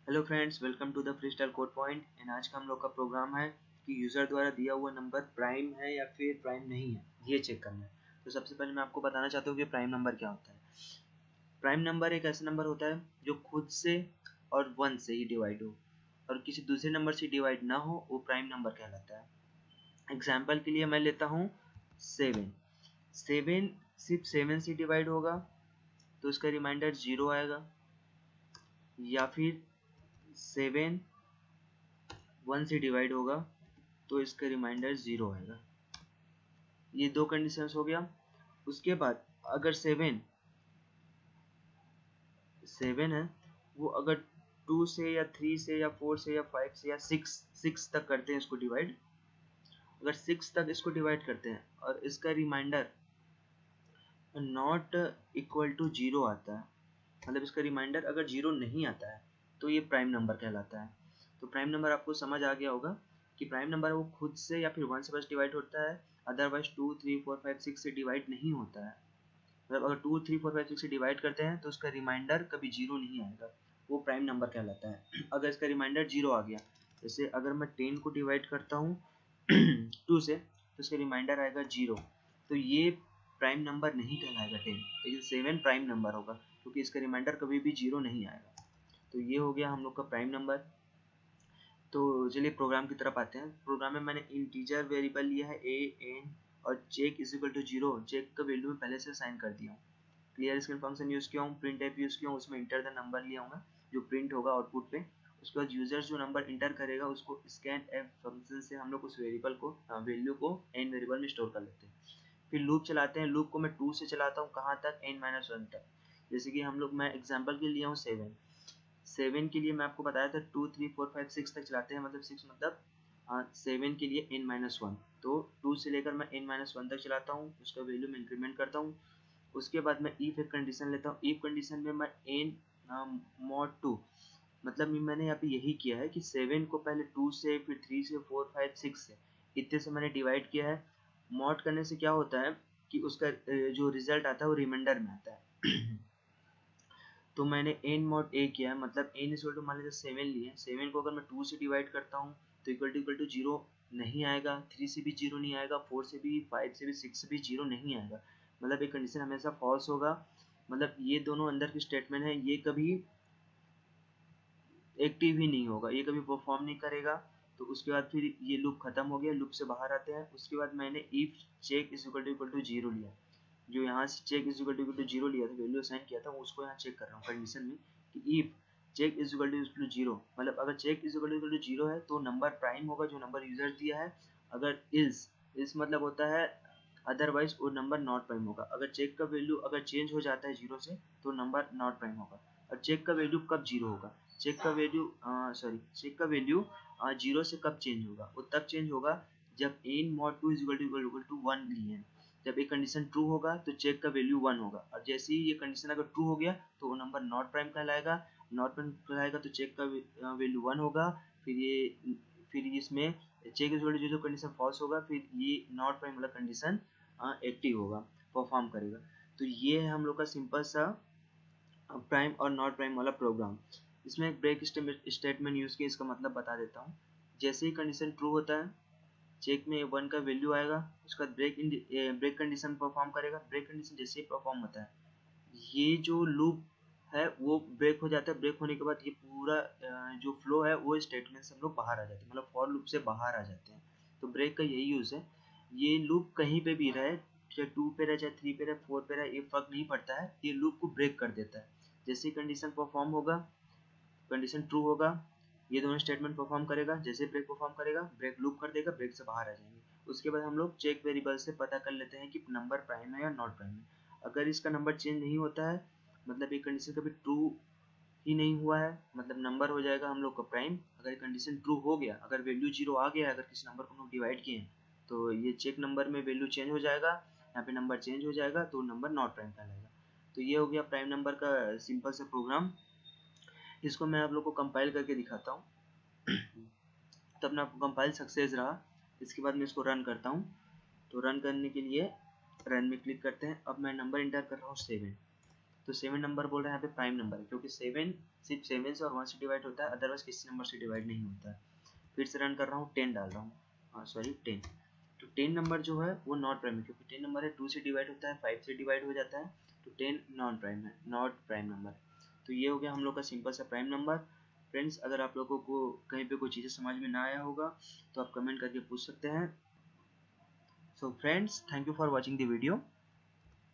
Hello friends, welcome to the freestyle code point. And आज का हम लोग का प्रोग्राम है कि यूज़र द्वारा दिया हुआ नंबर प्राइम है या फिर प्राइम नहीं है, ये चेक करना है। तो सबसे पहले मैं आपको बताना चाहता हूँ कि प्राइम नंबर क्या होता है। प्राइम नंबर एक ऐसा नंबर होता है जो खुद से और 1 से ही डिवाइड हो और किसी दूसरे नंबर से डिवाइड ना हो, वो प्राइम नंबर कहलाता है। एग्जाम्पल के लिए मैं लेता हूँ 7। 7 सिर्फ 7 से डिवाइड होगा तो उसका रिमाइंडर 0 आएगा, या फिर 7 1 से डिवाइड होगा तो इसका रिमाइंडर 0 आएगा। ये दो कंडीशंस हो गया। उसके बाद अगर 7 है, वो अगर 2 से या 3 से या 4 से या 5 से या 6 तक करते हैं इसको डिवाइड। अगर 6 तक इसको डिवाइड करते हैं और इसका रिमाइंडर नॉट इक्वल टू 0 आता है, मतलब इसका रिमाइंडर अगर 0 नहीं आता है तो ये प्राइम नंबर कहलाता है। तो प्राइम नंबर आपको समझ आ गया होगा कि प्राइम नंबर वो खुद से या फिर 1 से बस डिवाइड होता है, अदरवाइज 2 3 4 5 6 से डिवाइड नहीं होता है। मतलब अगर 2 3 4 5 6 से डिवाइड करते हैं तो उसका रिमाइंडर कभी 0 नहीं आएगा, वो प्राइम नंबर कहलाता है। अगर इसका रिमाइंडर 0 आ गया, जैसे अगर मैं 10 को डिवाइड करता हूँ 2 से, तो इसका रिमाइंडर आएगा 0, तो ये प्राइम नंबर नहीं कहलाएगा 10, लेकिन 7 प्राइम नंबर होगा क्योंकि इसका रिमाइंडर कभी भी 0 नहीं आएगा। तो ये हो गया हम लोग का प्राइम नंबर। तो चलिए प्रोग्राम की तरफ आते हैं। प्रोग्राम में मैंने इंटीजर वेरिएबल लिया है a n और check is equal to 0, check का वैल्यू में पहले से असाइन कर दिया हूँ। क्लियर स्क्रीन फंक्शन यूज़ किया हूँ, प्रिंट टाइप यूज़ किया हूँ, उसमें इंटर द नंबर लिया हूँ मैं, जो प्रिंट होगा आउटपुट पे। उसके बाद यूजर जो नंबर इंटर करेगा उसको स्कैन एफ फंक्शन से हम लोग उस वेरिएबल को वैल्यू को एन वेरिएबल में स्टोर कर लेते हैं। फिर लूप चलाते हैं। लूप को मैं 2 से चलाता हूँ, कहाँ तक, n-1 तक। जैसे कि हम लोग, मैं एग्जाम्पल के लिए लिया हूँ 7 के लिए मैं आपको बताया था 2 3 4 5 6 तक चलाते हैं, मतलब 6 मतलब 7 के लिए n-1। तो 2 से लेकर मैं n-1 तक चलाता हूँ, उसका वैल्यू में इंक्रीमेंट करता हूँ। उसके बाद मैं इफ एक कंडीशन लेता हूँ। इफ कंडीशन में मैं n mod 2, मतलब मैंने यहाँ पे यही किया है कि 7 को पहले 2 से, फिर 3 से, 4 5 6 से, इतने से मैंने डिवाइड किया है। मॉड करने से क्या होता है कि उसका जो रिजल्ट आता है वो रिमाइंडर में आता है। तो मैंने n mod a किया है, मतलब n इक्वल टू मान लीजिए 7 लिए। 7 को अगर मैं 2 से डिवाइड करता हूँ तो इक्वल टू 0 नहीं आएगा, 3 से भी 0 नहीं आएगा, 4 से भी, 5 से भी, 6 से भी 0 नहीं आएगा। मतलब एक कंडीशन हमेशा फॉल्स होगा। मतलब ये दोनों अंदर की स्टेटमेंट है, ये कभी एक्टिव ही नहीं होगा, ये कभी परफॉर्म नहीं करेगा। तो उसके बाद फिर ये लूप खत्म हो गया, लूप से बाहर आते हैं। उसके बाद मैंने if check is equal to 0 लिया, जो यहाँ से चेक इज इक्वल टू 0 लिया था, वैल्यू असाइन किया था, उसको यहाँ चेक कर रहा हूँ कंडीशन में कि if check is equal to 0, मतलब अगर चेक इज इक्वल टू 0 है तो नंबर प्राइम होगा जो नंबर यूजर दिया है। अगर इज मतलब होता है अदरवाइज वो नंबर नॉट प्राइम होगा। अगर चेक का वैल्यू अगर चेंज हो जाता है 0 से तो नंबर नॉट प्राइम होगा। और चेक का वैल्यू कब 0 होगा, चेक का वैल्यू 0 से कब चेंज होगा, वो तब चेंज होगा जब n mod 2 is equal to 1 लिए। जब एक कंडीशन ट्रू होगा तो चेक का वैल्यू 1 होगा, और जैसे ही ये कंडीशन अगर ट्रू हो गया तो वो नंबर नॉट प्राइम कहलाएगा। नॉट प्राइम कहलाएगा तो चेक का वैल्यू 1 होगा। फिर इसमें चेक इज जो कंडीशन फॉल्स होगा, फिर ये नॉट प्राइम वाला कंडीशन एक्टिव होगा, परफॉर्म करेगा। तो ये है हम लोग का सिंपल सा प्राइम और नॉट प्राइम वाला प्रोग्राम। इसमें एक ब्रेक स्टेटमेंट यूज किया, इसका मतलब बता देता हूँ। जैसे ही कंडीशन ट्रू होता है, चेक में 1 का वैल्यू आएगा, उसका ब्रेक कंडीशन परफॉर्म करेगा। ब्रेक कंडीशन जैसे ही परफॉर्म होता है, ये जो लूप है वो ब्रेक हो जाता है। ब्रेक होने के बाद ये पूरा जो फ्लो है वो स्टेटमेंट से हम लोग बाहर आ जाते हैं, मतलब फॉर लूप से बाहर आ जाते हैं। तो ब्रेक का यही यूज है। ये लूप कहीं पे भी रहे, चाहे 2 पे रहे, चाहे 3 पे रहे, 4 पे रहे, ये फर्क नहीं पड़ता है, ये लूप को ब्रेक कर देता है। जैसे ही कंडीशन परफॉर्म होगा, कंडीशन ट्रू होगा, ये दोनों स्टेटमेंट परफॉर्म करेगा। जैसे ब्रेक परफॉर्म करेगा, ब्रेक लूप कर देगा, ब्रेक से बाहर आ जाएंगे। उसके बाद हम लोग चेक वेरिएबल से पता कर लेते हैं कि नंबर प्राइम है या नॉट प्राइम है। अगर इसका नंबर चेंज नहीं होता है, मतलब ये कंडीशन कभी ट्रू ही नहीं हुआ है, मतलब नंबर हो जाएगा हम लोग का प्राइम। अगर कंडीशन ट्रू हो गया, अगर वैल्यू 0 आ गया, अगर किसी नंबर को हम लोग डिवाइड किए हैं, तो ये चेक नंबर में वैल्यू चेंज हो जाएगा, यहाँ पे नंबर चेंज हो जाएगा, तो नंबर नॉट प्राइम कहलाएगा। तो ये हो गया प्राइम नंबर का सिंपल सा प्रोग्राम। इसको मैं आप लोग को कंपाइल करके दिखाता हूँ। तो अपना कंपाइल सक्सेस रहा। इसके बाद मैं इसको रन करता हूँ। तो रन करने के लिए रन में क्लिक करते हैं। अब मैं नंबर इंटर कर रहा हूँ 7। तो 7 नंबर बोल रहे हैं यहाँ पे प्राइम नंबर है, क्योंकि 7 सिर्फ 7 से और 1 से डिवाइड होता है, अदरवाइज किसी नंबर से डिवाइड नहीं होता है। फिर से रन कर रहा हूँ, 10 डाल रहा हूँ, हाँ सॉरी 10। तो 10 नंबर जो है वो नॉट प्राइम है, क्योंकि 10 नंबर है 2 से डिवाइड होता है, 5 से डिवाइड हो जाता है, तो 10 नॉन प्राइम है, नॉट प्राइम नंबर। तो ये हो गया हम लोग का सिंपल सा प्राइम नंबर। फ्रेंड्स, अगर आप लोगों को कहीं पे कोई चीज़ें समझ में ना आया होगा तो आप कमेंट करके पूछ सकते हैं। So friends, thank you for watching the video.